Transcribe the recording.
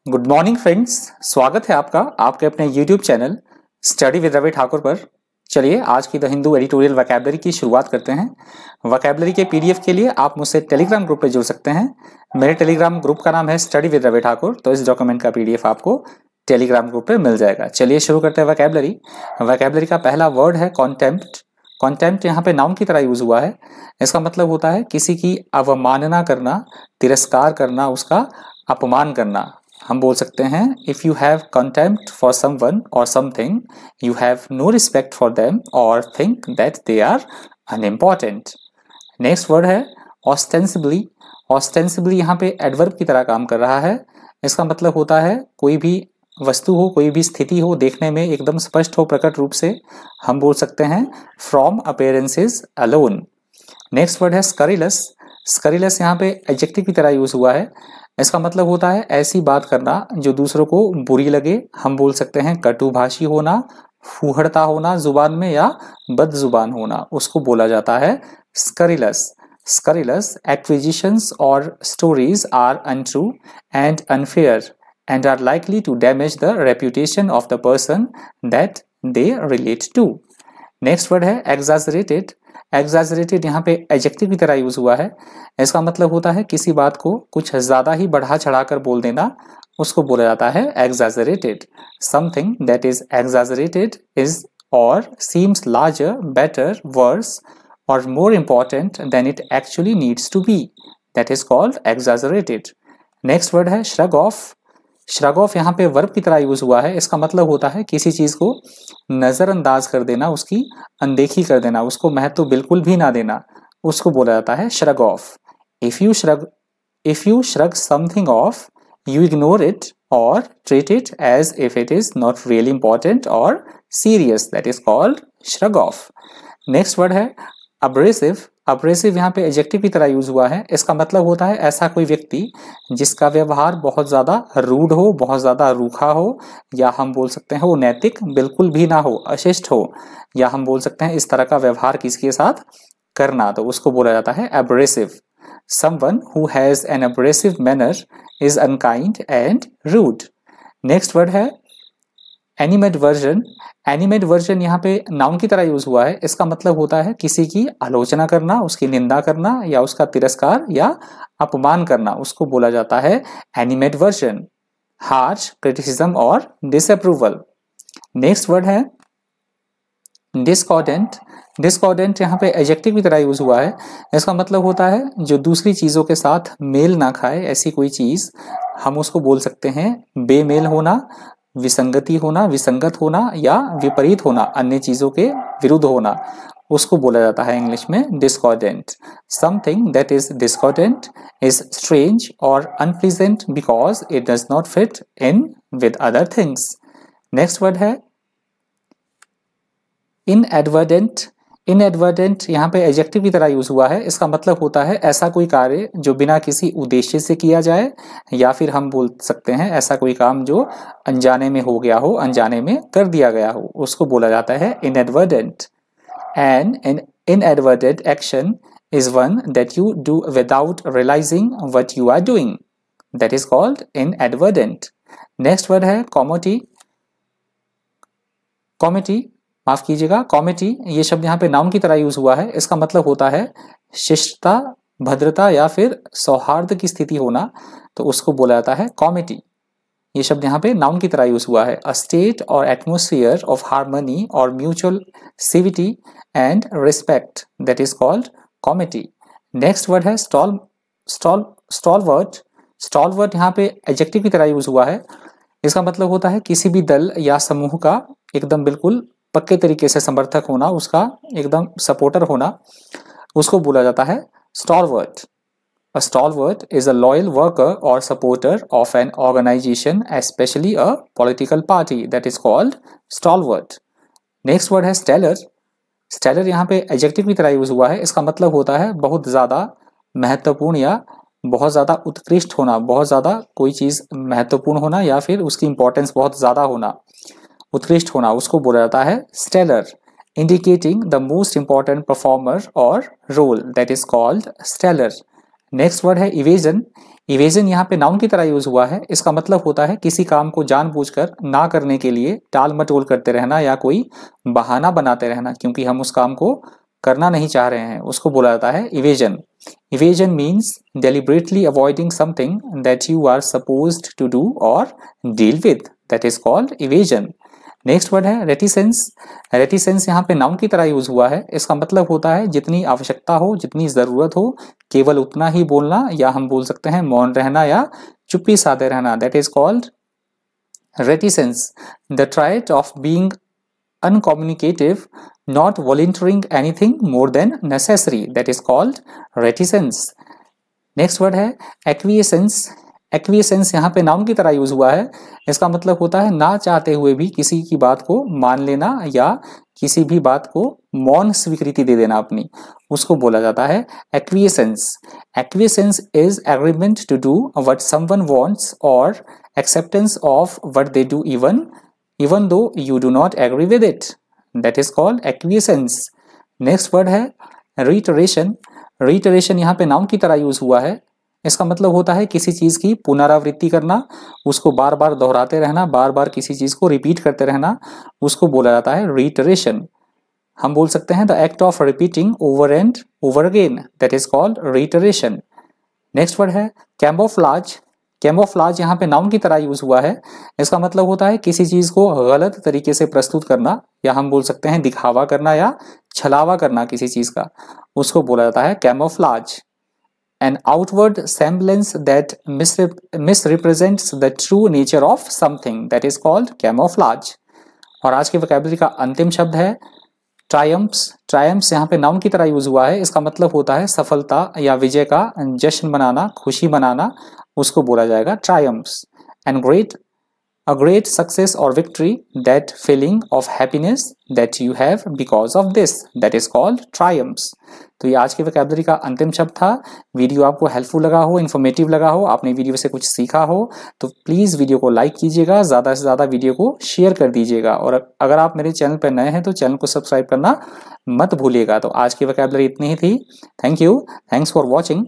Good morning friends, स्वागत है आपका आपके अपने YouTube channel study with Ravi Thakur पर। चलिए आज की द हिंदू एडिटोरियल वोकैबुलरी की शुरुआत करते हैं। वोकैबुलरी के PDF के लिए आप मुझसे टेलीग्राम ग्रुप पे जुड़ सकते हैं। मेरे टेलीग्राम ग्रुप का नाम है स्टडी विद रवि ठाकुर, तो इस डॉक्यूमेंट का PDF आपको टेलीग्राम ग्रुप पे मिल जाएगा। चलिए शुरू करते हैं वोकैबुलरी। वोकैबुलरी का पहला वर्ड है कॉन्टेम्प्ट। कॉन्टेम्प्ट यहाँ पे नाउन की तरह यूज हुआ है। इसका मतलब होता है किसी की अवमानना करना, तिरस्कार करना, उसका अपमान करना। हम बोल सकते हैं if you have contempt for someone or something, you have no respect for them or think that they are unimportant. Next word है ऑस्टेंसिबली। ऑस्टेंसिबली यहाँ पे एडवर्ब की तरह काम कर रहा है। इसका मतलब होता है कोई भी वस्तु हो, कोई भी स्थिति हो, देखने में एकदम स्पष्ट हो, प्रकट रूप से। हम बोल सकते हैं from appearances alone. Next word है स्करिलस। स्करिलस यहाँ पे एडजेक्टिव की तरह यूज हुआ है। इसका मतलब होता है ऐसी बात करना जो दूसरों को बुरी लगे। हम बोल सकते हैं कटुभाषी होना, फूहड़ता होना जुबान में, या बदजुबान होना, उसको बोला जाता है स्करिलस। स्करिलस एक्विजिशंस और stories are untrue and unfair and are likely to damage the reputation of the person that they relate to. Next word है exaggerated. exaggerated यहाँ पे एडजेक्टिव की तरह यूज हुआ है। इसका मतलब होता है किसी बात को कुछ ज्यादा ही बढ़ा चढ़ाकर बोल देना, उसको बोला जाता है exaggerated. Something that is exaggerated is or seems larger, better, worse or more important than it actually needs to be. That is called exaggerated. Next word है shrug off. श्रग ऑफ यहाँ पे वर्ब की तरह use हुआ है। इसका मतलब होता है किसी चीज को नजरअंदाज कर देना, उसकी अनदेखी कर देना, उसको महत्व बिल्कुल भी ना देना, उसको बोला जाता है shrug off. If you shrug something off, you ignore it or treat it as if it is not really important or serious, that is called shrug off. Next word है अब्रेसिव। अब्रेसिव यहाँ पे adjective की तरह use हुआ है। इसका मतलब होता है ऐसा कोई व्यक्ति जिसका व्यवहार बहुत ज्यादा रूड हो, बहुत ज्यादा रूखा हो, या हम बोल सकते हैं वो नैतिक बिल्कुल भी ना हो, अशिष्ट हो, या हम बोल सकते हैं इस तरह का व्यवहार किसी के साथ करना, तो उसको बोला जाता है abrasive. Someone who has an abrasive manner is unkind and rude. Next word है एनिमेडवर्जन। एनिमेडवर्जन यहाँ पे नाउन की तरह यूज हुआ है। इसका मतलब होता है किसी की आलोचना करना, उसकी निंदा करना, या उसका तिरस्कार या अपमान करना, उसको बोला जाता है एनिमेडवर्जन। हार्श क्रिटिसिज्म और डिसअप्रूवल। नेक्स्ट वर्ड है डिस्कॉर्डेंट। डिस्कॉर्डेंट यहाँ पे एडजेक्टिव की तरह यूज हुआ है। इसका मतलब होता है जो दूसरी चीजों के साथ मेल ना खाए, ऐसी कोई चीज, हम उसको बोल सकते हैं बेमेल होना, विसंगति होना, विसंगत होना, या विपरीत होना, अन्य चीजों के विरुद्ध होना, उसको बोला जाता है इंग्लिश में discordant. Something that is discordant is strange or unpleasant because it does not fit in with other things. Next word है इनएडवर्डेंट। इनएडवर्डेंट यहाँ पे एडजेक्टिव की तरह यूज हुआ है। इसका मतलब होता है ऐसा कोई कार्य जो बिना किसी उद्देश्य से किया जाए, या फिर हम बोल सकते हैं ऐसा कोई काम जो अनजाने में हो गया हो, अनजाने में कर दिया गया हो, उसको बोला जाता है inadvertent. And inadvertent action is one that you do without realizing what you are doing, that is called inadvertent. Next word है कॉमिटी। कॉमिटी माफ कीजिएगा, कॉमिटी ये शब्द यहाँ पे नाउन की तरह यूज हुआ है। इसका मतलब होता है शिष्टता, भद्रता, या फिर सौहार्द की स्थिति होना, तो उसको बोला जाता है कॉमिटी। ये शब्द यहाँ पे नाउन की तरह यूज हुआ है। A state or atmosphere of harmony or mutual civility and respect, that is called comity. Next word है स्टॉलवर्ट। स्टॉलवर्ट यहाँ पे एडजेक्टिव की तरह यूज हुआ है। इसका मतलब होता है किसी भी दल या समूह का एकदम बिल्कुल पक्के तरीके से समर्थक होना, उसका एकदम सपोर्टर होना, उसको बोला जाता है stalwart. A stalwart is a loyal worker or supporter of an organization, especially a political party, that is called stalwart. Next word है stellar. Stellar यहाँ पे एडजेक्टिव की तरह यूज हुआ है। इसका मतलब होता है बहुत ज्यादा महत्वपूर्ण या बहुत ज्यादा उत्कृष्ट होना, बहुत ज्यादा कोई चीज महत्वपूर्ण होना, या फिर उसकी इंपॉर्टेंस बहुत ज्यादा होना, उत्कृष्ट होना, उसको बोला जाता है stellar. Indicating the most important performer or role, that is called stellar. Next word है इवेजन। इवेजन यहाँ पे नाउन की तरह यूज हुआ है। इसका मतलब होता है किसी काम को जानबूझकर ना करने के लिए टाल मटोल करते रहना या कोई बहाना बनाते रहना क्योंकि हम उस काम को करना नहीं चाह रहे हैं, उसको बोला जाता है evasion. Evasion means deliberately avoiding something that you are supposed to do or deal with, that is called evasion. Next word है रेटिसेंस। रेटिसेंस यहाँ पे नाउन की तरह यूज हुआ है। इसका मतलब होता है जितनी आवश्यकता हो, जितनी जरूरत हो, केवल उतना ही बोलना, या हम बोल सकते हैं मौन रहना या चुप्पी साधे रहना, that is called reticence. The trait of being uncommunicative, not volunteering anything more than necessary, that is called reticence. Next word है एक्विएसेंस। एक्विएसेंस यहाँ पे नाउन की तरह यूज हुआ है। इसका मतलब होता है ना चाहते हुए भी किसी की बात को मान लेना या किसी भी बात को मौन स्वीकृति दे देना अपनी, उसको बोला जाता है acquiescence. Acquiescence is agreement to do what someone wants or acceptance of what they do even though you do not agree with it, that is called acquiescence. Next word है reiteration. reiteration यहाँ पे noun की तरह use हुआ है। इसका मतलब होता है किसी चीज की पुनरावृत्ति करना, उसको बार बार दोहराते रहना, बार बार किसी चीज को रिपीट करते रहना, उसको बोला जाता है reiteration. हम बोल सकते हैं the act of repeating over and over again, that is called reiteration. Next word है कैमोफ्लाज। कैमोफ्लाज यहाँ पे नाउन की तरह यूज हुआ है। इसका मतलब होता है किसी चीज को गलत तरीके से प्रस्तुत करना, या हम बोल सकते हैं दिखावा करना या छलावा करना किसी चीज का, उसको बोला जाता है camouflage. An outward semblance that misrepresents the true nature of something, that is called camouflage. और आज की वोकैबुलरी का अंतिम शब्द है ट्रायम्फ्स। ट्रायम्फ्स यहाँ पे नाउन की तरह यूज हुआ है। इसका मतलब होता है सफलता या विजय का जश्न मनाना, खुशी मनाना, उसको बोला जाएगा triumphs. And a great success or victory, that feeling of happiness that you have because of this, that is called triumphs. तो ये आज की वोकैबुलरी का अंतिम शब्द था। वीडियो आपको हेल्पफुल लगा हो, इन्फॉर्मेटिव लगा हो, आपने वीडियो से कुछ सीखा हो, तो प्लीज वीडियो को लाइक कीजिएगा, ज्यादा से ज्यादा वीडियो को शेयर कर दीजिएगा, और अगर आप मेरे चैनल पर नए हैं तो चैनल को सब्सक्राइब करना मत भूलिएगा। तो आज की वोकैबुलरी इतनी ही थी। Thank you, thanks for watching.